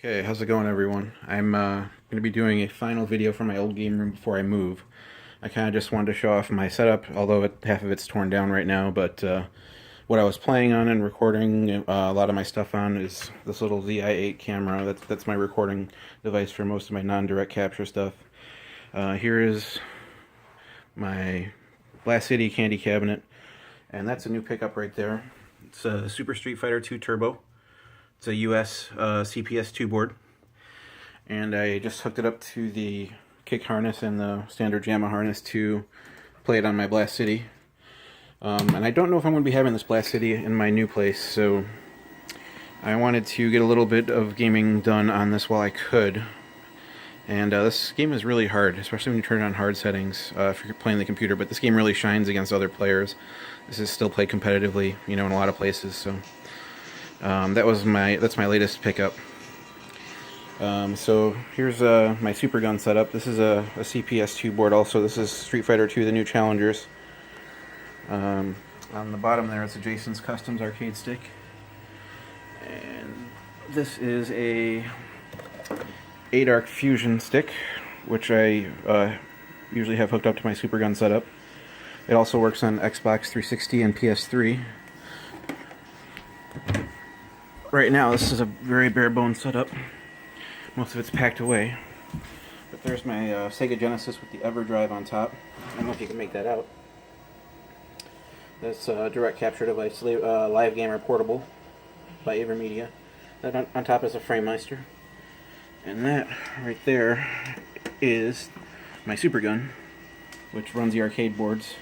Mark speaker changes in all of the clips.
Speaker 1: Okay, how's it going, everyone? I'm going to be doing a final video for my old game room before I move. I kind of just wanted to show off my setup, although half of it's torn down right now, but what I was playing on and recording a lot of my stuff on is this little ZI-8 camera. That's my recording device for most of my non-direct capture stuff. Here is my Blast City candy cabinet, and that's a new pickup right there. It's a Super Street Fighter 2 Turbo. It's a US CPS2 board, and I just hooked it up to the kick harness and the standard JAMA harness to play it on my Blast City. And I don't know if I'm going to be having this Blast City in my new place, so I wanted to get a little bit of gaming done on this while I could. And this game is really hard, especially when you turn it on hard settings if you're playing the computer, but this game really shines against other players. This is still played competitively, in a lot of places, so... that's my latest pickup. So here's my Super Gun setup. This is a CPS2 board also. This is Street Fighter 2, the new Challengers. On the bottom there it's a Jason's Customs arcade stick. And this is a ADARC Fusion stick, which I usually have hooked up to my Super Gun setup. It also works on Xbox 360 and PS3. Right now, this is a very bare-bones setup. Most of it's packed away. But there's my Sega Genesis with the EverDrive on top. I don't know if you can make that out. That's a direct capture device, Live Gamer Portable by AverMedia. That on top is a FrameMeister. And that right there is my Super Gun, which runs the arcade boards.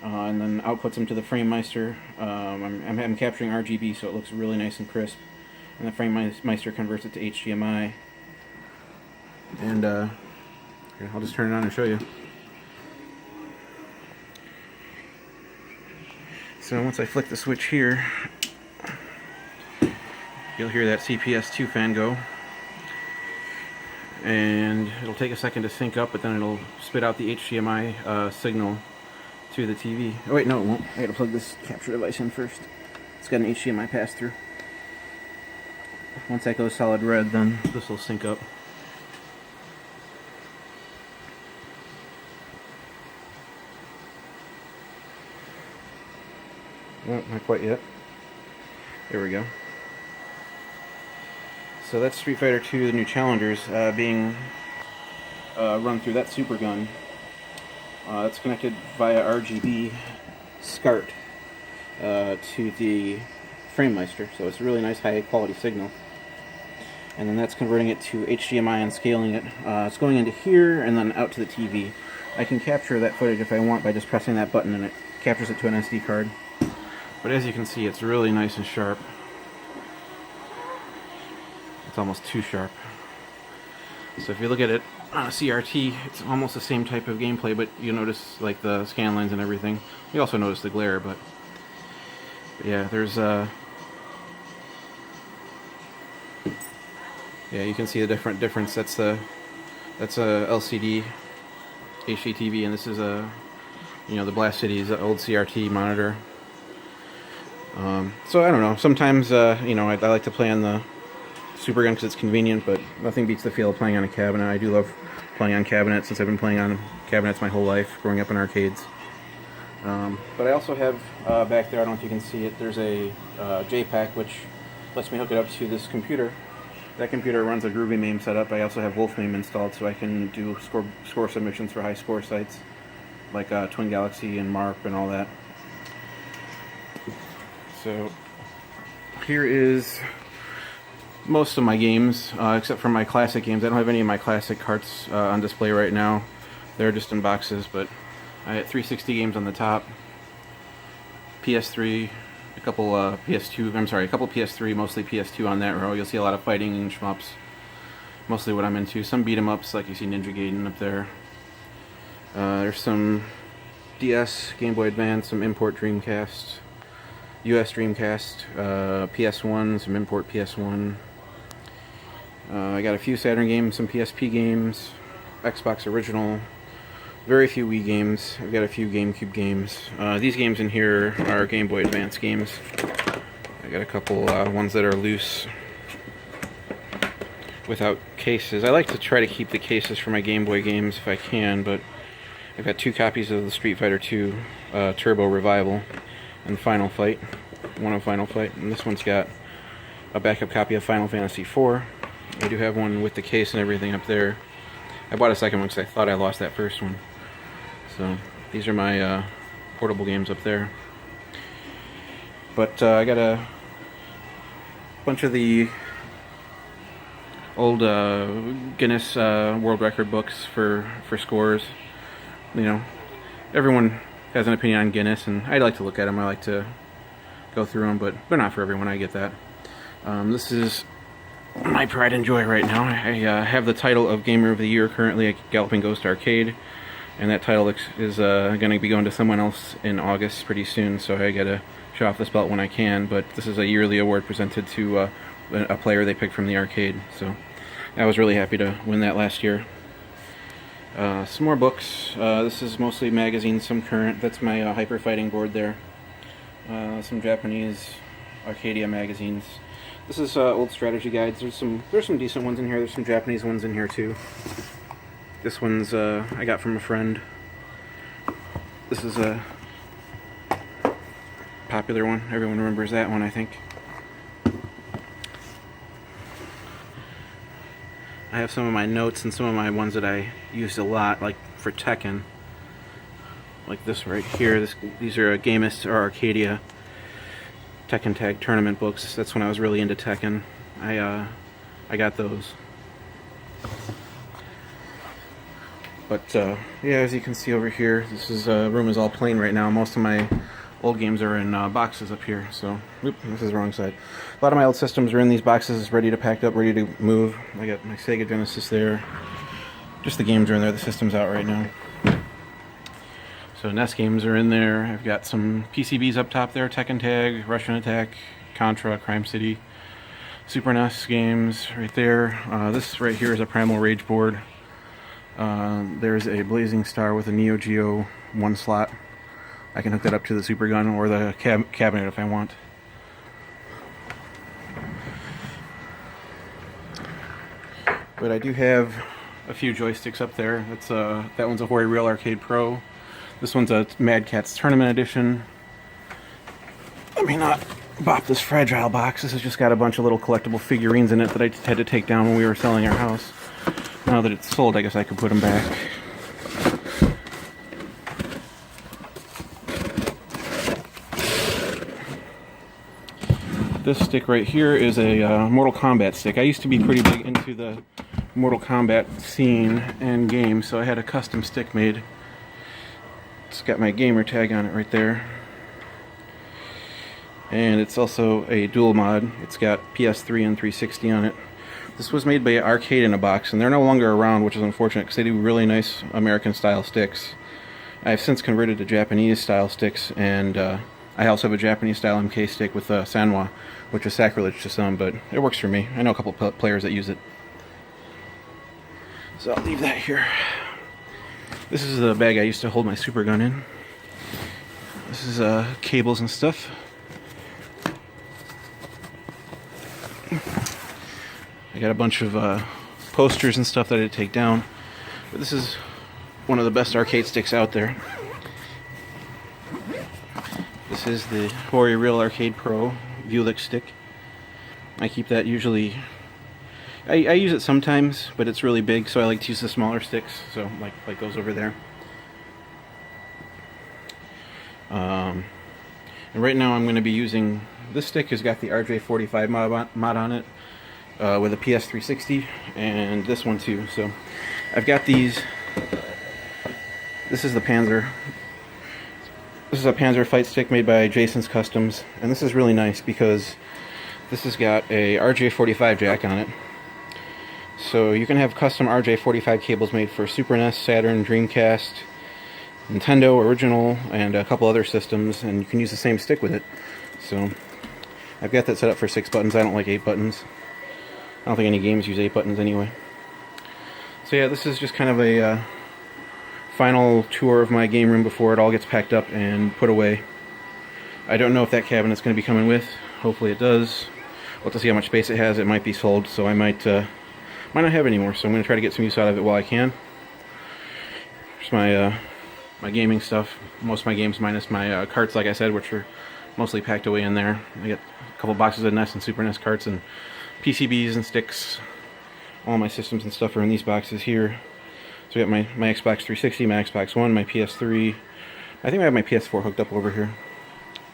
Speaker 1: And then outputs them to the FrameMeister. I'm capturing RGB, so it looks really nice and crisp. And the FrameMeister converts it to HDMI. And here, I'll just turn it on and show you. So once I flick the switch here, you'll hear that CPS2 fan go. And it'll take a second to sync up, but then it'll spit out the HDMI signal to the TV. Oh wait, no it won't. I gotta plug this capture device in first. It's got an HDMI pass-through. Once that goes solid red, then this will sync up. Oh, not quite yet. There we go. So that's Street Fighter 2, the new Challengers, being run through that Super Gun. It's connected via RGB SCART to the FrameMeister, so it's a really nice high quality signal. And then that's converting it to HDMI and scaling it. It's going into here and then out to the TV. I can capture that footage if I want by just pressing that button, and it captures it to an SD card. But as you can see, it's really nice and sharp. It's almost too sharp. So if you look at it on a CRT, it's almost the same type of gameplay, but you notice like the scan lines and everything. You also notice the glare, but yeah, there's yeah, you can see the difference. That's a LCD HDTV, and this is the Blast City's old CRT monitor. So I don't know. Sometimes I like to play on the Super Gun because it's convenient, but nothing beats the feel of playing on a cabinet. I do love playing on cabinets since I've been playing on cabinets my whole life, growing up in arcades. But I also have back there, I don't know if you can see it, there's a JPack which lets me hook it up to this computer. That computer runs a Groovy MAME setup. I also have Wolf MAME installed, so I can do score submissions for high score sites like Twin Galaxy and MARP and all that. So here is most of my games, except for my classic games. I don't have any of my classic carts on display right now. They're just in boxes, but I had 360 games on the top, PS3, a couple PS2, a couple PS3, mostly PS2 on that row. You'll see a lot of fighting and shmups, mostly what I'm into. Some beat 'em ups, like you see Ninja Gaiden up there. There's some DS, Game Boy Advance, some import Dreamcast, US Dreamcast, PS1, some import PS1. I got a few Saturn games, some PSP games, Xbox original, very few Wii games. I've got a few GameCube games. These games in here are Game Boy Advance games. I got a couple ones that are loose. without cases. I like to try to keep the cases for my Game Boy games if I can, but I've got 2 copies of the Street Fighter II Turbo Revival and Final Fight, one of Final Fight, and this one's got a backup copy of Final Fantasy IV. I do have one with the case and everything up there. I bought a second one because I thought I lost that first one. So these are my portable games up there. But I got a bunch of the old Guinness World Record books for scores. You know, everyone has an opinion on Guinness, and I like to look at them. I like to go through them, but they're not for everyone. I get that. This is my pride and joy right now. I have the title of Gamer of the Year currently at Galloping Ghost Arcade, and that title is going to be going to someone else in August pretty soon, so I gotta show off this belt when I can. But this is a yearly award presented to a player they picked from the arcade, so I was really happy to win that last year. Some more books. This is mostly magazines, some current. That's my Hyper Fighting board there. Some Japanese Arcadia magazines. This is old strategy guides. There's some decent ones in here. There's some Japanese ones in here too. This one's I got from a friend. This is a popular one. Everyone remembers that one, I think. I have some of my notes and some of my ones that I used a lot, like for Tekken. Like this right here. These are Gamist or Arcadia Tekken Tag Tournament books. That's when I was really into Tekken. I got those. But yeah, as you can see over here, this room is all plain right now. Most of my old games are in boxes up here. So, oop, this is the wrong side. A lot of my old systems are in these boxes, ready to pack up, ready to move. I got my Sega Genesis there. Just the games are in there. The system's out right now. So NES games are in there. I've got some PCBs up top there. Tekken Tag, Russian Attack, Contra, Crime City. Super NES games right there. This right here is a Primal Rage board. There's a Blazing Star with a Neo Geo 1 slot. I can hook that up to the Super Gun or the cabinet if I want. But I do have a few joysticks up there. That one's a Hori Real Arcade Pro. This one's a Mad Catz Tournament Edition. Let me not bop this fragile box. This has just got a bunch of little collectible figurines in it that I had to take down when we were selling our house. Now that it's sold, I guess I could put them back. This stick right here is a Mortal Kombat stick. I used to be pretty big into the Mortal Kombat scene and games, so I had a custom stick made. It's got my gamer tag on it right there. And it's also a dual mod. It's got PS3 and 360 on it. This was made by Arcade in a Box, and they're no longer around, which is unfortunate because they do really nice American style sticks. I've since converted to Japanese style sticks, and I also have a Japanese style MK stick with Sanwa, which is sacrilege to some, but it works for me. I know a couple players that use it. So I'll leave that here. This is the bag I used to hold my Super Gun in. This is cables and stuff. I got a bunch of posters and stuff that I had to take down. But this is one of the best arcade sticks out there. This is the Hori Real Arcade Pro Vuelich stick. I keep that usually... I use it sometimes, but it's really big, so I like to use the smaller sticks, so like those over there. And right now I'm going to be using... This stick has got the RJ45 mod on it, with a PS360, and this one too. So I've got these. This is the Panzer. This is a Panzer fight stick made by Jason's Customs, and this is really nice because this has got a RJ45 jack on it. So you can have custom RJ45 cables made for Super NES, Saturn, Dreamcast, Nintendo Original, and a couple other systems, and you can use the same stick with it. So I've got that set up for 6 buttons. I don't like 8 buttons. I don't think any games use 8 buttons anyway. So yeah, this is just kind of a final tour of my game room before it all gets packed up and put away. I don't know if that cabinet's going to be coming with. Hopefully it does. We'll have to see how much space it has. It might be sold, so I might might not have any more, so I'm going to try to get some use out of it while I can. Here's my my gaming stuff. Most of my games minus my carts, like I said, which are mostly packed away in there. I got a couple boxes of NES and Super NES carts and PCBs and sticks. All my systems and stuff are in these boxes here. So I got my Xbox 360, my Xbox One, my PS3. I think I have my PS4 hooked up over here.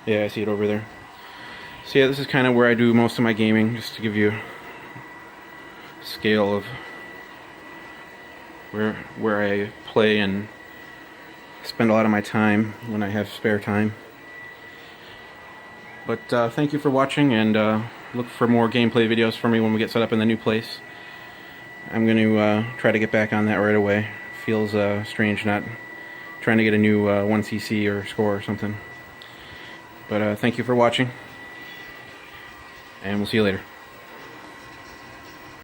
Speaker 1: Yeah, I see it over there. So yeah, this is kind of where I do most of my gaming, just to give you a scale of where I play and spend a lot of my time when I have spare time. But thank you for watching, and look for more gameplay videos from me when we get set up in the new place. I'm going to try to get back on that right away. Feels strange not trying to get a new 1cc or score or something. But thank you for watching, and we'll see you later.